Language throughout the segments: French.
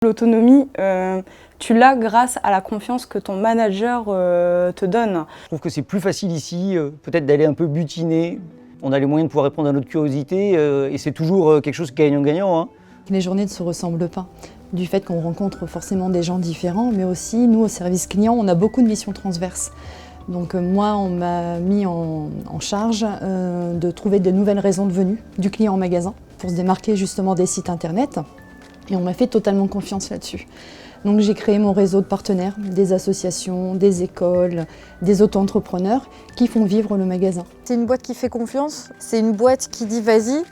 L'autonomie, tu l'as grâce à la confiance que ton manager te donne. Je trouve que c'est plus facile ici, peut-être d'aller un peu butiner. On a les moyens de pouvoir répondre à notre curiosité et c'est toujours quelque chose gagnant-gagnant. Les journées ne se ressemblent pas. Du fait qu'on rencontre forcément des gens différents, mais aussi, nous, au service client, on a beaucoup de missions transverses. Donc moi, on m'a mis en charge de trouver de nouvelles raisons de venue du client en magasin pour se démarquer justement des sites internet. Et on m'a fait totalement confiance là-dessus. Donc j'ai créé mon réseau de partenaires, des associations, des écoles, des auto-entrepreneurs qui font vivre le magasin. C'est une boîte qui fait confiance, c'est une boîte qui dit vas-y,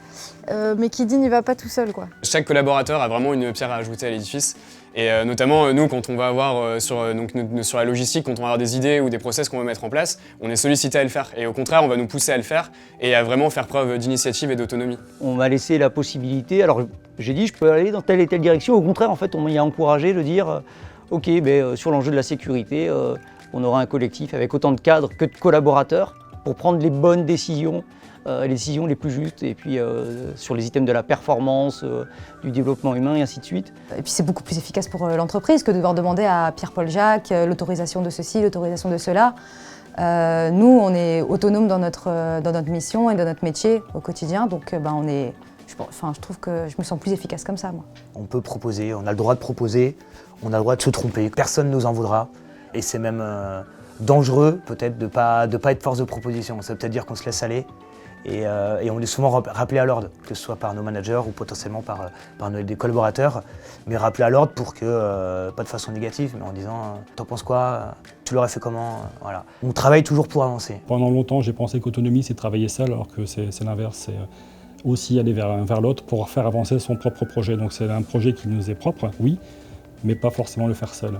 mais qui dit n'y va pas tout seul, quoi. Chaque collaborateur a vraiment une pierre à ajouter à l'édifice. Et notamment, nous, quand on va avoir sur la logistique, quand on va avoir des idées ou des process qu'on veut mettre en place, on est sollicité à le faire. Et au contraire, on va nous pousser à le faire et à vraiment faire preuve d'initiative et d'autonomie. On m'a laissé la possibilité, alors j'ai dit je peux aller dans telle et telle direction. Au contraire, en fait, on m'a encouragé de dire ok, sur l'enjeu de la sécurité, on aura un collectif avec autant de cadres que de collaborateurs pour prendre les bonnes décisions. Les décisions les plus justes et puis sur les items de la performance, du développement humain et ainsi de suite. Et puis c'est beaucoup plus efficace pour l'entreprise que de devoir demander à Pierre-Paul Jacques l'autorisation de ceci, l'autorisation de cela. Nous, on est autonome dans notre mission et dans notre métier au quotidien, donc je trouve que je me sens plus efficace comme ça, moi. On peut proposer, on a le droit de proposer, on a le droit de se tromper, personne ne nous en voudra et c'est même dangereux peut-être de pas être force de proposition, ça veut peut-être dire qu'on se laisse aller. Et on est souvent rappelé à l'ordre, que ce soit par nos managers ou potentiellement par des collaborateurs, mais rappelé à l'ordre pour que, pas de façon négative, mais en disant « t'en penses quoi ? Tu l'aurais fait comment ?» Voilà. On travaille toujours pour avancer. Pendant longtemps, j'ai pensé qu'autonomie, c'est travailler seul, alors que c'est l'inverse, c'est aussi aller vers l'autre pour faire avancer son propre projet. Donc c'est un projet qui nous est propre, oui, mais pas forcément le faire seul.